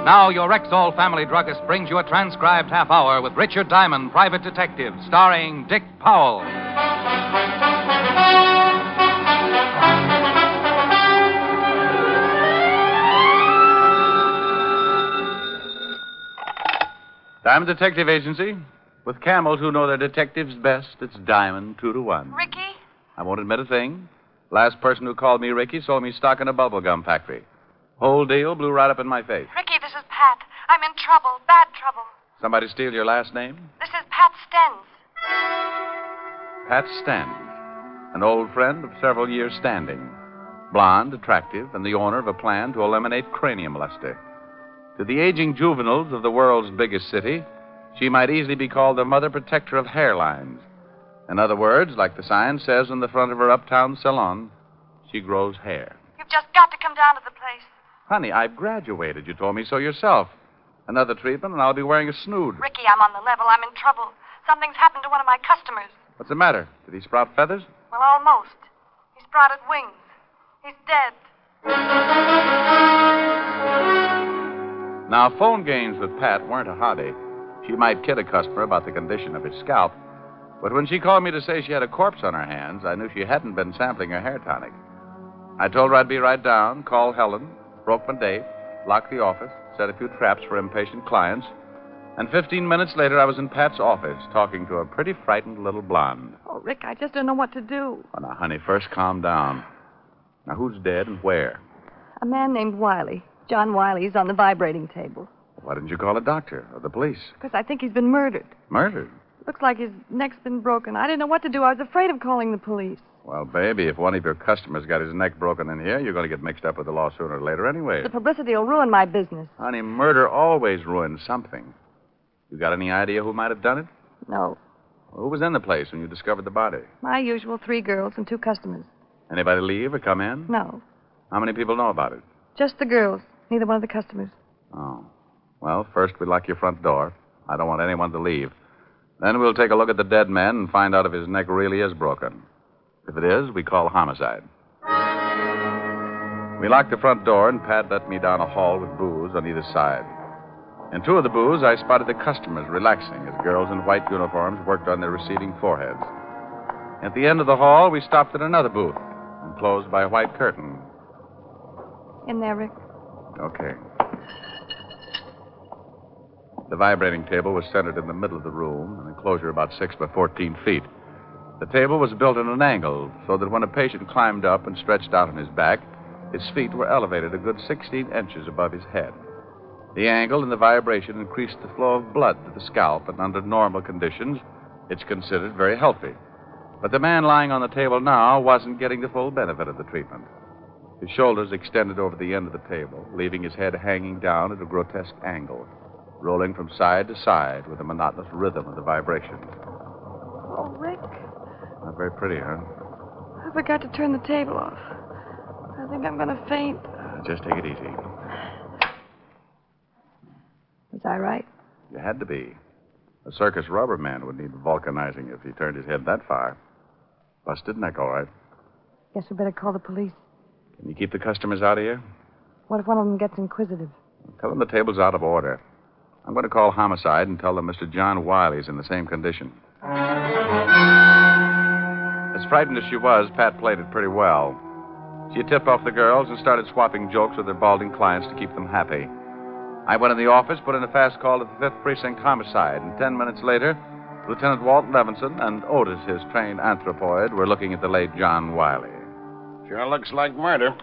Now, your Rexall family druggist brings you a transcribed half hour with Richard Diamond, Private Detective, starring Dick Powell. Diamond Detective Agency. With camels who know their detectives best, it's Diamond 2-1. Ricky? I won't admit a thing. Last person who called me Ricky sold me stock in a bubblegum factory. Whole deal blew right up in my face. Ricky, this is Pat. I'm in trouble. Bad trouble. Somebody steal your last name? This is Pat Stens. Pat Stens, an old friend of several years' standing. Blonde, attractive, and the owner of a plan to eliminate cranium luster. To the aging juveniles of the world's biggest city, she might easily be called the mother protector of hairlines. In other words, like the sign says on the front of her uptown salon, she grows hair. You've just got to come down to the place. Honey, I've graduated. You told me so yourself. Another treatment, and I'll be wearing a snood. Ricky, I'm on the level. I'm in trouble. Something's happened to one of my customers. What's the matter? Did he sprout feathers? Well, almost. He sprouted wings. He's dead. Now, phone games with Pat weren't a hobby. She might kid a customer about the condition of his scalp, but when she called me to say she had a corpse on her hands, I knew she hadn't been sampling her hair tonic. I told her I'd be right down, call Helen, broke my date, locked the office, set a few traps for impatient clients, and 15 minutes later I was in Pat's office talking to a pretty frightened little blonde. Oh, Rick, I just don't know what to do. Oh, now, honey, first calm down. Now, who's dead and where? A man named Wiley. John Wiley's on the vibrating table. Why didn't you call a doctor or the police? Because I think he's been murdered. Murdered? Looks like his neck's been broken. I didn't know what to do. I was afraid of calling the police. Well, baby, if one of your customers got his neck broken in here, you're going to get mixed up with the law sooner or later anyway. The publicity will ruin my business. Honey, murder always ruins something. You got any idea who might have done it? No. Well, who was in the place when you discovered the body? My usual 3 girls and 2 customers. Anybody leave or come in? No. How many people know about it? Just the girls. Neither one of the customers. Oh. Well, first we lock your front door. I don't want anyone to leave. Then we'll take a look at the dead man and find out if his neck really is broken. If it is, we call homicide. We locked the front door, and Pat let me down a hall with booths on either side. In 2 of the booths, I spotted the customers relaxing as girls in white uniforms worked on their receding foreheads. At the end of the hall, we stopped at another booth, enclosed by a white curtain. In there, Rick. Okay. The vibrating table was centered in the middle of the room, an enclosure about 6 by 14 feet. The table was built at an angle so that when a patient climbed up and stretched out on his back, his feet were elevated a good 16 inches above his head. The angle and the vibration increased the flow of blood to the scalp, and under normal conditions, it's considered very healthy. But the man lying on the table now wasn't getting the full benefit of the treatment. His shoulders extended over the end of the table, leaving his head hanging down at a grotesque angle, rolling from side to side with the monotonous rhythm of the vibrations. Oh, Rick. Not very pretty, huh? I forgot to turn the table off. I think I'm going to faint. Just take it easy. Was I right? You had to be. A circus rubber man would need vulcanizing if he turned his head that far. Busted neck, all right. Guess we better call the police. Can you keep the customers out of here? What if one of them gets inquisitive? Tell them the table's out of order. I'm going to call homicide and tell them Mr. John Wiley's in the same condition. As frightened as she was, Pat played it pretty well. She tipped off the girls and started swapping jokes with her balding clients to keep them happy. I went in the office, put in a fast call to the 5th Precinct Homicide, and 10 minutes later, Lieutenant Walt Levinson and Otis, his trained anthropoid, were looking at the late John Wiley. Sure looks like murder.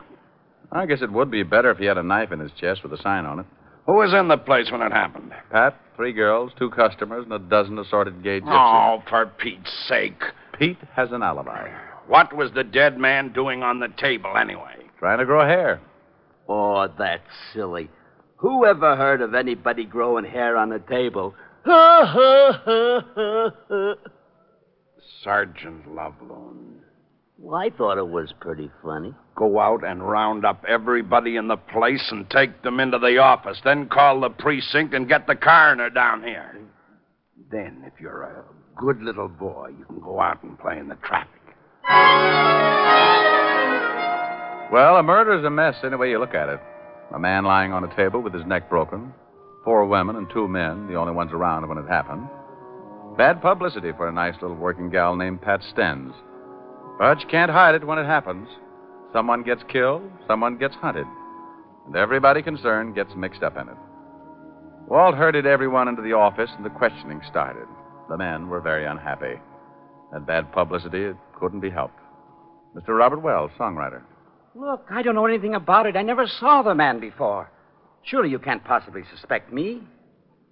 I guess it would be better if he had a knife in his chest with a sign on it. Who was in the place when it happened? Pat, 3 girls, 2 customers, and a dozen assorted gay gypsies. Oh, for Pete's sake. Pete has an alibi. What was the dead man doing on the table, anyway? Trying to grow hair. Oh, that's silly. Who ever heard of anybody growing hair on a table? Sergeant Loveloon. Well, I thought it was pretty funny. Go out and round up everybody in the place and take them into the office. Then call the precinct and get the coroner down here. Then, if you're a good little boy, you can go out and play in the traffic. Well, a murder's a mess any way you look at it. A man lying on a table with his neck broken. 4 women and 2 men, the only ones around when it happened. Bad publicity for a nice little working gal named Pat Stens. But you can't hide it when it happens. Someone gets killed, someone gets hunted. And everybody concerned gets mixed up in it. Walt herded everyone into the office, and the questioning started. The men were very unhappy. That bad publicity, it couldn't be helped. Mr. Robert Wells, songwriter. Look, I don't know anything about it. I never saw the man before. Surely you can't possibly suspect me.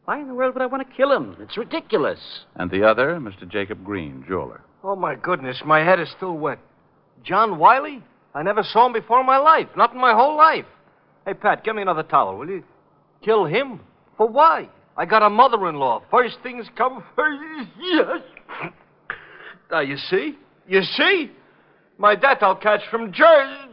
Why in the world would I want to kill him? It's ridiculous. And the other, Mr. Jacob Green, jeweler. Oh, my goodness, my head is still wet. John Wiley? I never saw him before in my life. Not in my whole life. Hey, Pat, get me another towel, will you? Kill him? For why? I got a mother-in-law. First things come first. Yes. Now, you see? You see? My debt I'll catch from Jersey.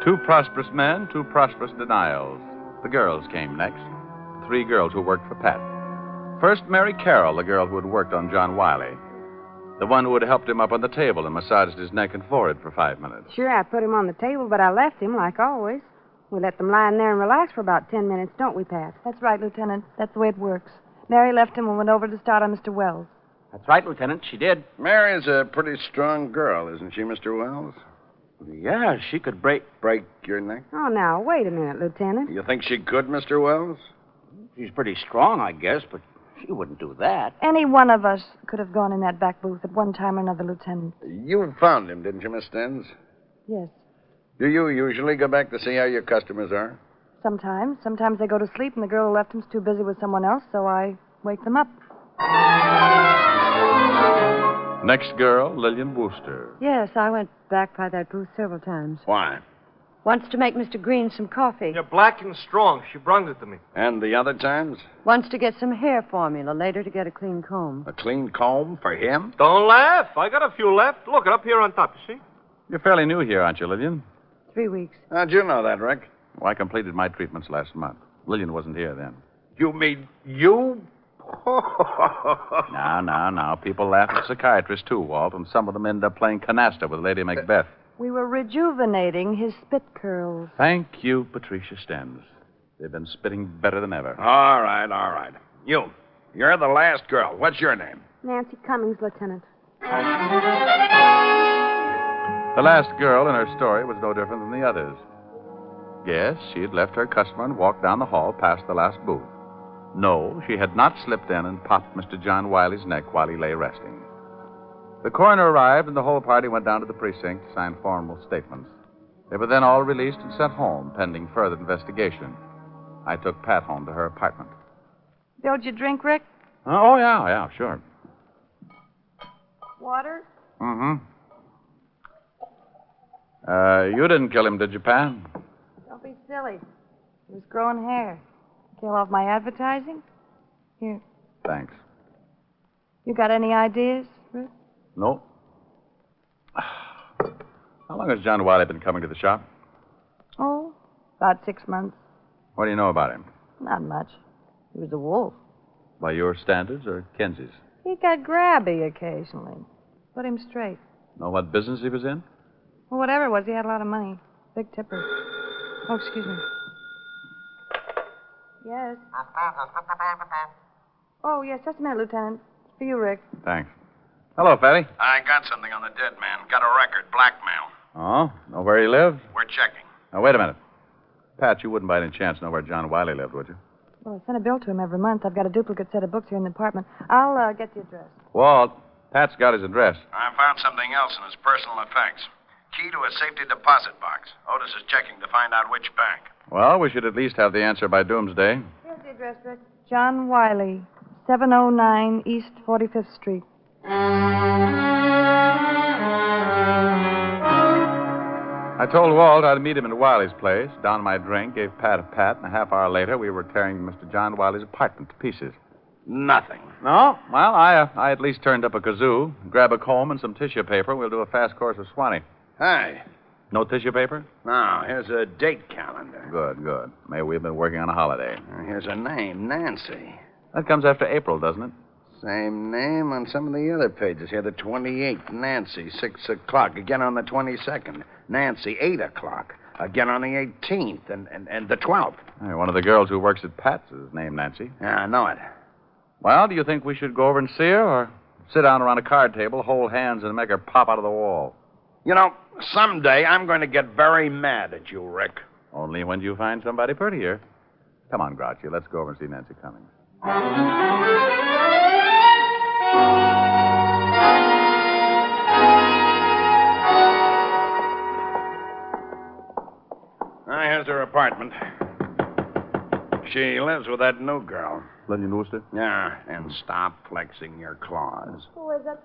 Two prosperous men, 2 prosperous denials. The girls came next. 3 girls who worked for Pat. First, Mary Carroll, the girl who had worked on John Wiley. The one who had helped him up on the table and massaged his neck and forehead for 5 minutes. Sure, I put him on the table, but I left him like always. We let them lie in there and relax for about 10 minutes, don't we, Pat? That's right, Lieutenant. That's the way it works. Mary left him and went over to start on Mr. Wells. That's right, Lieutenant. She did. Mary's a pretty strong girl, isn't she, Mr. Wells? Yeah, she could break. Break your neck? Oh, now, wait a minute, Lieutenant. You think she could, Mr. Wells? She's pretty strong, I guess, but she wouldn't do that. Any one of us could have gone in that back booth at one time or another, Lieutenant. You found him, didn't you, Miss Stens? Yes. Do you usually go back to see how your customers are? Sometimes. Sometimes they go to sleep and the girl who left them's too busy with someone else, so I wake them up. Next girl, Lillian Wooster. Yes, I went back by that booth several times. Why? Once to make Mr. Green some coffee. You're black and strong. She brung it to me. And the other times? Once to get some hair formula, later to get a clean comb. A clean comb for him? Don't laugh. I got a few left. Look, up here on top, you see? You're fairly new here, aren't you, Lillian? 3 weeks. How'd you know that, Rick? Well, I completed my treatments last month. Lillian wasn't here then. You mean you? Now. People laugh at psychiatrists, too, Walt, and some of them end up playing canasta with Lady Macbeth. We were rejuvenating his spit curls. Thank you, Patricia Stens. They've been spitting better than ever. All right. You're the last girl. What's your name? Nancy Cummings, Lieutenant. The last girl in her story was no different than the others. Yes, she had left her customer and walked down the hall past the last booth. No, she had not slipped in and popped Mr. John Wiley's neck while he lay resting. The coroner arrived, and the whole party went down to the precinct to sign formal statements. They were then all released and sent home, pending further investigation. I took Pat home to her apartment. Don't you drink, Rick? Oh, yeah, sure. Water? Mm-hmm. You didn't kill him, did you, Pat? Don't be silly. He was growing hair. Kill off my advertising? Here. Thanks. You got any ideas, Rick? No. How long has John Wiley been coming to the shop? Oh, about 6 months. What do you know about him? Not much. He was a wolf. By your standards or Kenzie's? He got grabby occasionally. Put him straight. Know what business he was in? Well, whatever it was, he had a lot of money. Big tipper. Oh, excuse me. Yes. Oh, yes, just a minute, Lieutenant. It's for you, Rick. Thanks. Hello, Fatty. I got something on the dead man. Got a record. Blackmail. Oh? Know where he lived? We're checking. Now, wait a minute. Pat, you wouldn't by any chance know where John Wiley lived, would you? Well, I send a bill to him every month. I've got a duplicate set of books here in the apartment. I'll get the address. Walt, Pat's got his address. I found something else in his personal effects. Key to a safety deposit box. Otis is checking to find out which bank. Well, we should at least have the answer by doomsday. Here's the address, Rick. John Wiley, 709 East 45th Street. I told Walt I'd meet him at Wiley's place, downed my drink, gave Pat a pat, and a half hour later we were tearing Mr. John Wiley's apartment to pieces. Nothing. No? Well, I at least turned up a kazoo, grab a comb and some tissue paper. We'll do a fast course of Swanee. Hi. No tissue paper? Now, here's a date calendar. Good. Maybe we've been working on a holiday. Here's a name, Nancy. That comes after April, doesn't it? Same name on some of the other pages here. The 28th, Nancy, 6 o'clock. Again on the 22nd, Nancy, 8 o'clock. Again on the 18th and the 12th. Hey, one of the girls who works at Pat's is named Nancy. Yeah, I know it. Well, do you think we should go over and see her, or sit down around a card table, hold hands, and make her pop out of the wall? You know, someday I'm going to get very mad at you, Rick. Only when you find somebody prettier. Come on, Grouchy, let's go over and see Nancy Cummings. Here's her apartment. She lives with that new girl. Lillian Wooster? Yeah, and stop flexing your claws. Who is it?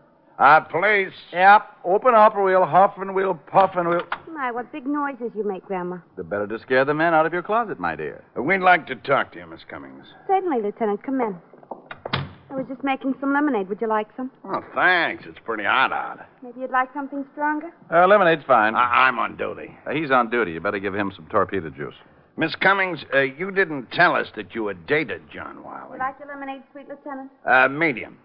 Police. Yep. Open up or we'll huff and we'll puff and we'll... My, what big noises you make, Grandma. The better to scare the men out of your closet, my dear. We'd like to talk to you, Miss Cummings. Certainly, Lieutenant. Come in. I was just making some lemonade. Would you like some? Oh, thanks. It's pretty hot out. Maybe you'd like something stronger? Lemonade's fine. I'm on duty. He's on duty. You better give him some torpedo juice. Miss Cummings, you didn't tell us that you had dated John Wiley. Would you like your lemonade, sweet Lieutenant? Medium.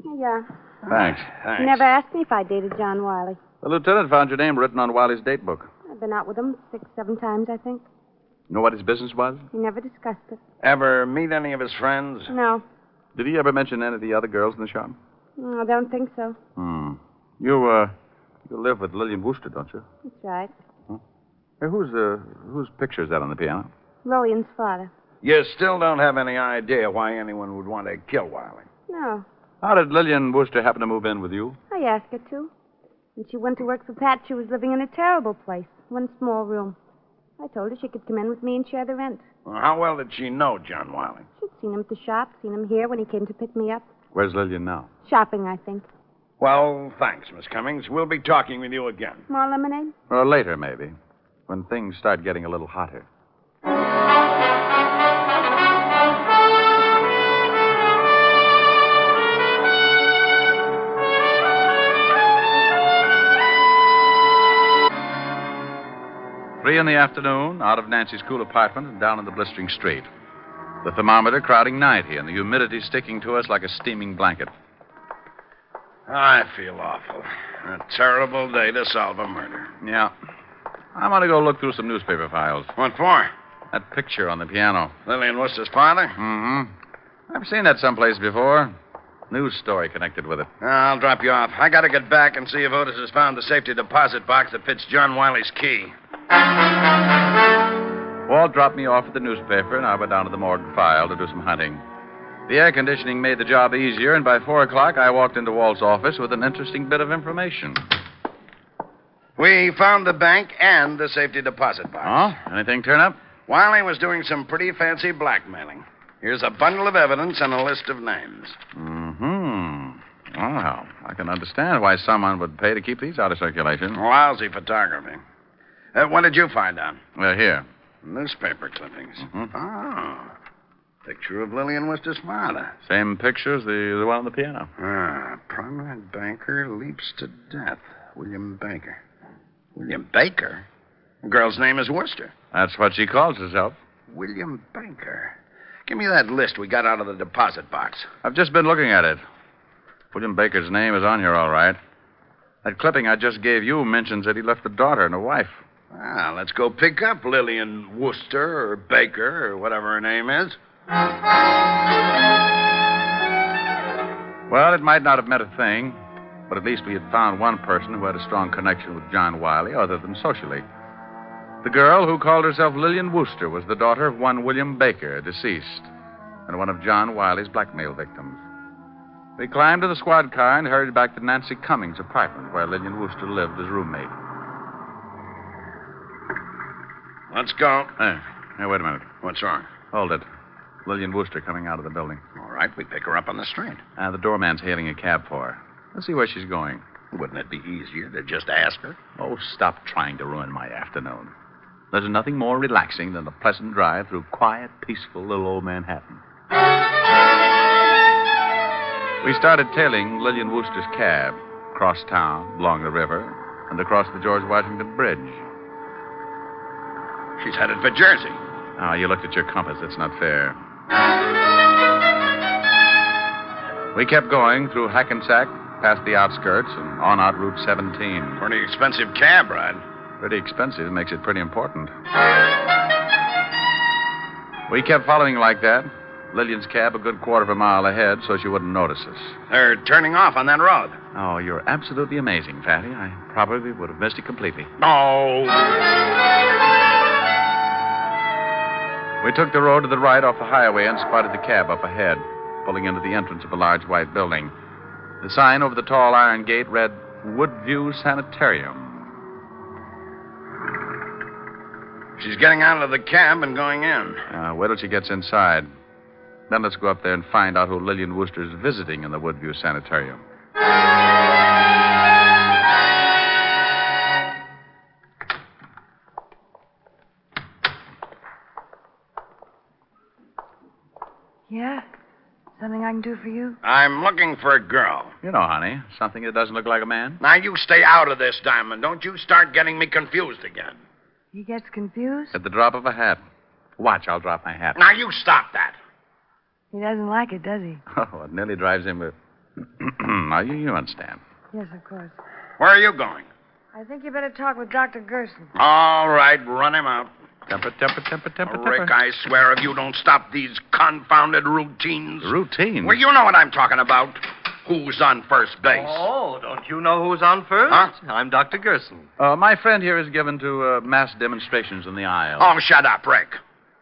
Yeah. Thanks. Thanks. You never asked me if I dated John Wiley. The lieutenant found your name written on Wiley's date book. I've been out with him 6, 7 times, I think. Know what his business was? We never discussed it. Ever meet any of his friends? No. Did he ever mention any of the other girls in the shop? I don't think so. You live with Lillian Wooster, don't you? That's right. Hey, whose picture is that on the piano? Lillian's father. You still don't have any idea why anyone would want to kill Wiley. No. How did Lillian Wooster happen to move in with you? I asked her to. When she went to work for Pat, she was living in a terrible place. One small room. I told her she could come in with me and share the rent. Well, how well did she know John Wiley? She'd seen him at the shop, seen him here when he came to pick me up. Where's Lillian now? Shopping, I think. Well, thanks, Miss Cummings. We'll be talking with you again. More lemonade? Or later, maybe. When things start getting a little hotter. 3 in the afternoon, out of Nancy's cool apartment and down in the blistering street. The thermometer crowding 90 and the humidity sticking to us like a steaming blanket. I feel awful. A terrible day to solve a murder. Yeah. I'm going to go look through some newspaper files. What for? That picture on the piano. Lillian Wooster's father? Mm-hmm. I've seen that someplace before. News story connected with it. I'll drop you off. I got to get back and see if Otis has found the safety deposit box that fits John Wiley's key. Walt dropped me off at the newspaper, and I went down to the morgue file to do some hunting. The air conditioning made the job easier, and by 4 o'clock, I walked into Walt's office with an interesting bit of information. We found the bank and the safety deposit box. Oh? Anything turn up? Wiley was doing some pretty fancy blackmailing. Here's a bundle of evidence and a list of names. Mm-hmm. Well, I can understand why someone would pay to keep these out of circulation. Lousy photography. What did you find out? Here. Newspaper clippings. Mm-hmm. Oh. Picture of Lillian Wooster's father. Same picture as the one on the piano. Prominent banker leaps to death. William Baker. William Baker? The girl's name is Wooster. That's what she calls herself. William Baker. Give me that list we got out of the deposit box. I've just been looking at it. William Baker's name is on here, all right. That clipping I just gave you mentions that he left a daughter and a wife. Well, let's go pick up Lillian Wooster or Baker or whatever her name is. Well, it might not have meant a thing, but at least we had found one person who had a strong connection with John Wiley, other than socially. The girl who called herself Lillian Wooster was the daughter of one William Baker, deceased, and one of John Wiley's blackmail victims. We climbed to the squad car and hurried back to Nancy Cummings' apartment, where Lillian Wooster lived as roommate. Let's go. Hey, wait a minute. What's wrong? Hold it. Lillian Wooster coming out of the building. All right, we pick her up on the street. The doorman's hailing a cab for her. Let's see where she's going. Wouldn't it be easier to just ask her? Oh, stop trying to ruin my afternoon. There's nothing more relaxing than a pleasant drive through quiet, peaceful little old Manhattan. We started tailing Lillian Wooster's cab, across town, along the river, and across the George Washington Bridge. She's headed for Jersey. You looked at your compass. That's not fair. We kept going through Hackensack, past the outskirts, and on out Route 17. Pretty expensive cab ride. Pretty expensive makes it pretty important. We kept following like that. Lillian's cab a good quarter of a mile ahead so she wouldn't notice us. They're turning off on that road. Oh, you're absolutely amazing, Fatty. I probably would have missed it completely. Oh. We took the road to the right off the highway and spotted the cab up ahead, pulling into the entrance of a large white building. The sign over the tall iron gate read Woodview Sanitarium. She's getting out of the cab and going in. Wait till she gets inside. Then let's go up there and find out who Lillian Wooster's visiting in the Woodview Sanitarium. Yeah? Something I can do for you? I'm looking for a girl. You know, honey, something that doesn't look like a man. Now, you stay out of this, Diamond. Don't you start getting me confused again. He gets confused? At the drop of a hat. Watch, I'll drop my hat. Now, you stop that. He doesn't like it, does he? Oh, it nearly drives him with... Now, you understand. Yes, of course. Where are you going? I think you better talk with Dr. Gerson. All right, run him out. Temper. Rick, I swear if you don't stop these confounded routines. Routine? Well, you know what I'm talking about. Who's on first base? Oh, don't you know who's on first? Huh? I'm Dr. Gerson. My friend here is given to mass demonstrations in the aisle. Oh, shut up, Rick.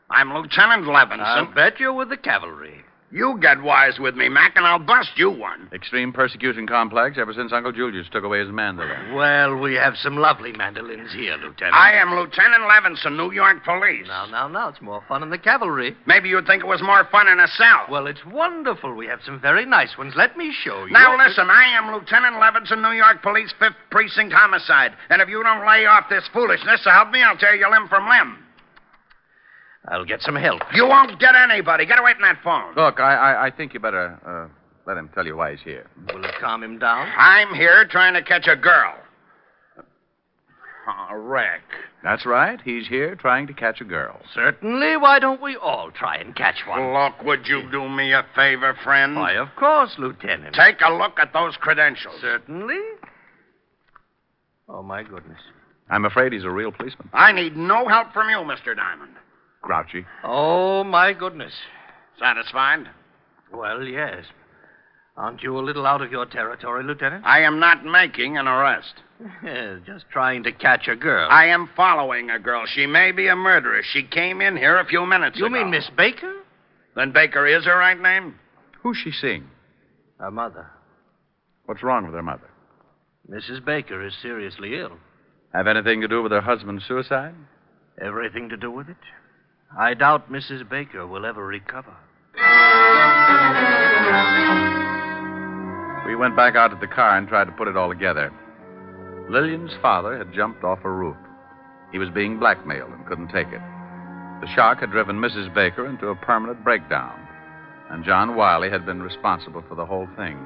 I'm Lieutenant Levinson. I'll bet you're with the cavalry. You get wise with me, Mac, and I'll bust you one. Extreme persecution complex ever since Uncle Julius took away his mandolin. Well, we have some lovely mandolins here, Lieutenant. I am Lieutenant Levinson, New York Police. Now. It's more fun in the cavalry. Maybe you'd think it was more fun in a cell. Well, it's wonderful. We have some very nice ones. Let me show you. Now, listen, I am Lieutenant Levinson, New York Police, 5th Precinct Homicide. And if you don't lay off this foolishness, so help me, I'll tear you limb from limb. I'll get some help. You won't get anybody. Get away from that phone. Look, I think you better let him tell you why he's here. Will it calm him down? I'm here trying to catch a girl. Oh, Rick. That's right. He's here trying to catch a girl. Certainly. Why don't we all try and catch one? Look, would you do me a favor, friend? Why, of course, Lieutenant. Take a look at those credentials. Certainly. Oh, my goodness. I'm afraid he's a real policeman. I need no help from you, Mr. Diamond. Grouchy. Oh, my goodness. Satisfied? Well, yes. Aren't you a little out of your territory, Lieutenant? I am not making an arrest. Just trying to catch a girl. I am following a girl. She may be a murderess. She came in here a few minutes ago. You mean Miss Baker? Then Baker is her right name? Who's she seeing? Her mother. What's wrong with her mother? Mrs. Baker is seriously ill. Have anything to do with her husband's suicide? Everything to do with it? I doubt Mrs. Baker will ever recover. We went back out to the car and tried to put it all together. Lillian's father had jumped off a roof. He was being blackmailed and couldn't take it. The shock had driven Mrs. Baker into a permanent breakdown, and John Wiley had been responsible for the whole thing.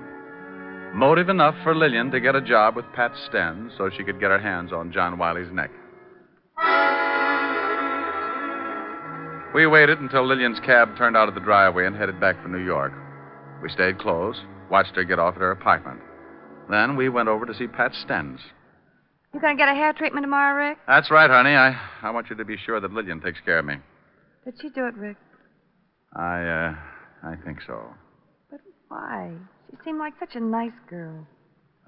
Motive enough for Lillian to get a job with Pat Stens so she could get her hands on John Wiley's neck. We waited until Lillian's cab turned out of the driveway and headed back for New York. We stayed close, watched her get off at her apartment. Then we went over to see Pat Stens. You gonna get a hair treatment tomorrow, Rick? That's right, honey. I want you to be sure that Lillian takes care of me. Did she do it, Rick? I think so. But why? She seemed like such a nice girl.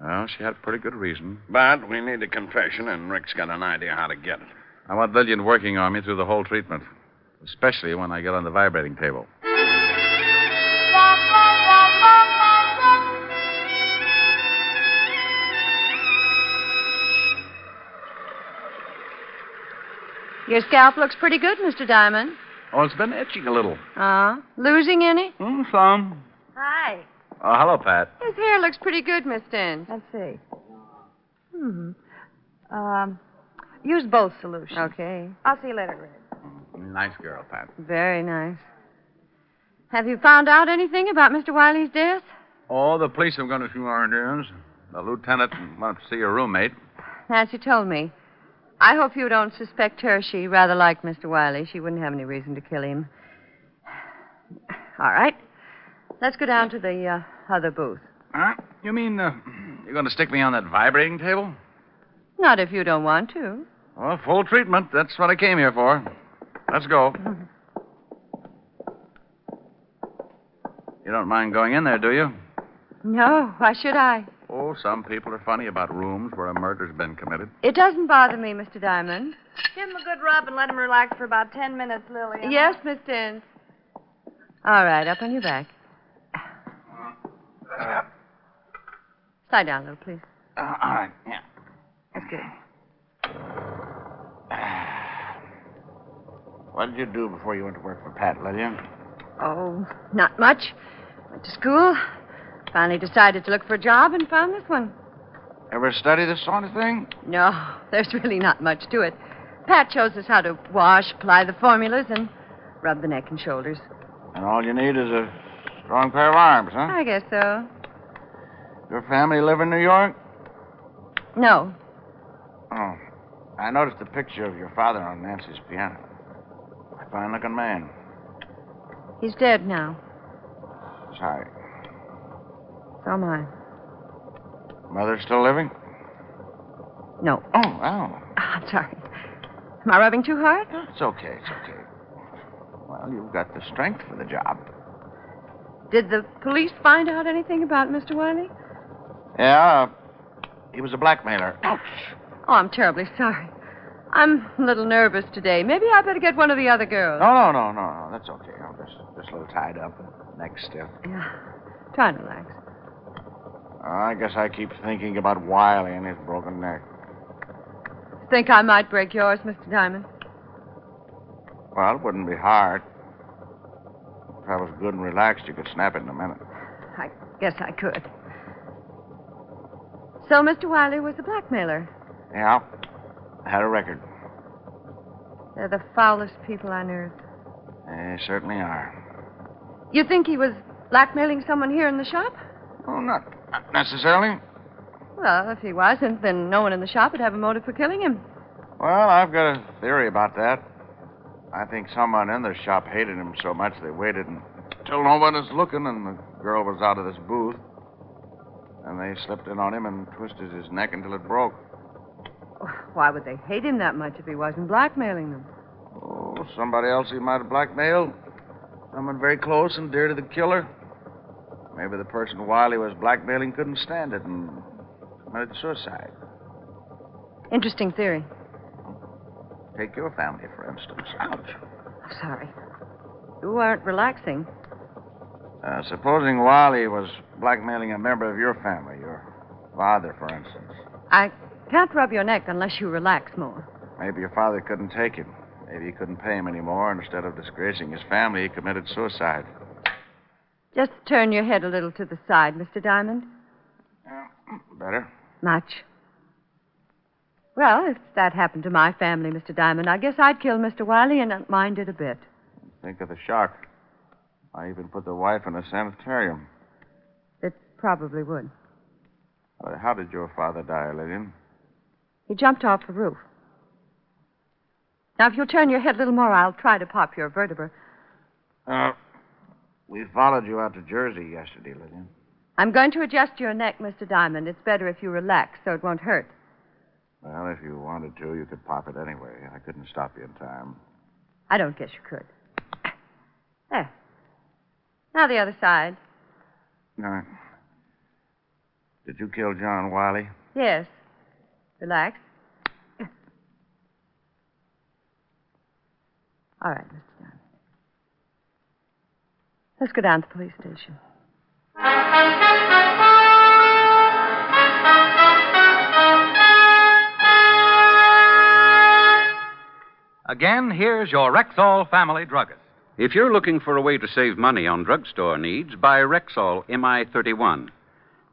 Well, she had pretty good reason. But we need a confession, and Rick's got an idea how to get it. I want Lillian working on me through the whole treatment, especially when I get on the vibrating table. Your scalp looks pretty good, Mr. Diamond. Oh, it's been itching a little. Losing any? Some. Hi. Oh, hello, Pat. His hair looks pretty good, Miss Stens. Let's see. Use both solutions. Okay. I'll see you later, Rick. Nice girl, Pat. Very nice. Have you found out anything about Mr. Wiley's death? Oh, the police have gone to few R&Ds. The lieutenant went to see her roommate. Nancy told me. I hope you don't suspect her. She rather liked Mr. Wiley. She wouldn't have any reason to kill him. All right. Let's go down to the other booth. Huh? You mean you're going to stick me on that vibrating table? Not if you don't want to. Well, full treatment. That's what I came here for. Let's go. You don't mind going in there, do you? No, why should I? Oh, some people are funny about rooms where a murder's been committed. It doesn't bother me, Mr. Diamond. Give him a good rub and let him relax for about 10 minutes, Lillian. Yes, Miss Ince. All right, up on your back. Slide down a little, please. All right, yeah. That's good. What did you do before you went to work for Pat, Lillian? Oh, not much. Went to school. Finally decided to look for a job and found this one. Ever study this sort of thing? No, there's really not much to it. Pat shows us how to wash, apply the formulas, and rub the neck and shoulders. And all you need is a strong pair of arms, huh? I guess so. Your family live in New York? No. Oh. I noticed the picture of your father on Nancy's piano. A fine-looking man. He's dead now. Sorry. So am I. Mother still living? No. Oh. I'm sorry. Am I rubbing too hard? It's okay. Well, you've got the strength for the job. Did the police find out anything about Mr. Wiley? Yeah, he was a blackmailer. Ouch. Oh, I'm terribly sorry. I'm a little nervous today. Maybe I better get one of the other girls. No. That's okay. I'm just a little tied up. Neck stiff. Yeah. Try and relax. I guess I keep thinking about Wiley and his broken neck. Think I might break yours, Mr. Diamond? Well, it wouldn't be hard. If I was good and relaxed, you could snap it in a minute. I guess I could. So Mr. Wiley was a blackmailer. Yeah, I had a record. They're the foulest people on earth. They certainly are. You think he was blackmailing someone here in the shop? Oh, not necessarily. Well, if he wasn't, then no one in the shop would have a motive for killing him. Well, I've got a theory about that. I think someone in the shop hated him so much they waited until no one was looking and the girl was out of this booth. And they slipped in on him and twisted his neck until it broke. Why would they hate him that much if he wasn't blackmailing them? Oh, somebody else he might have blackmailed. Someone very close and dear to the killer. Maybe the person Wiley was blackmailing couldn't stand it and committed suicide. Interesting theory. Take your family, for instance. Ouch. I'm sorry. You aren't relaxing. Supposing Wiley was blackmailing a member of your family, your father, for instance. I can't rub your neck unless you relax more. Maybe your father couldn't take him. Maybe he couldn't pay him anymore, and instead of disgracing his family, he committed suicide. Just turn your head a little to the side, Mr. Diamond. Better? Much. Well, if that happened to my family, Mr. Diamond, I guess I'd kill Mr. Wiley and not mind it a bit. Think of the shock. I even put the wife in a sanitarium. It probably would. How did your father die, Lillian? He jumped off the roof. Now, if you'll turn your head a little more, I'll try to pop your vertebra. We followed you out to Jersey yesterday, Lillian. I'm going to adjust your neck, Mr. Diamond. It's better if you relax so it won't hurt. Well, if you wanted to, you could pop it anyway. I couldn't stop you in time. I don't guess you could. There. Now the other side. No. Did you kill John Wiley? Yes. Relax. All right, Mr. Diamond. Let's go down to the police station. Again, here's your Rexall family druggist. If you're looking for a way to save money on drugstore needs, buy Rexall MI31,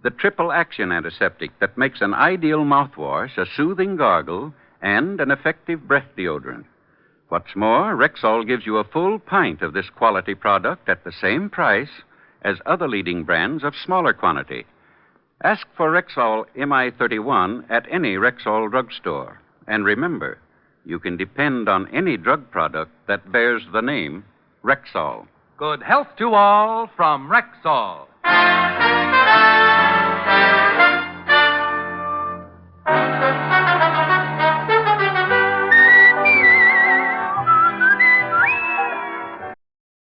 the triple action antiseptic that makes an ideal mouthwash, a soothing gargle, and an effective breath deodorant. What's more, Rexall gives you a full pint of this quality product at the same price as other leading brands of smaller quantity. Ask for Rexall MI31 at any Rexall drugstore. And remember, you can depend on any drug product that bears the name Rexall. Good health to all from Rexall.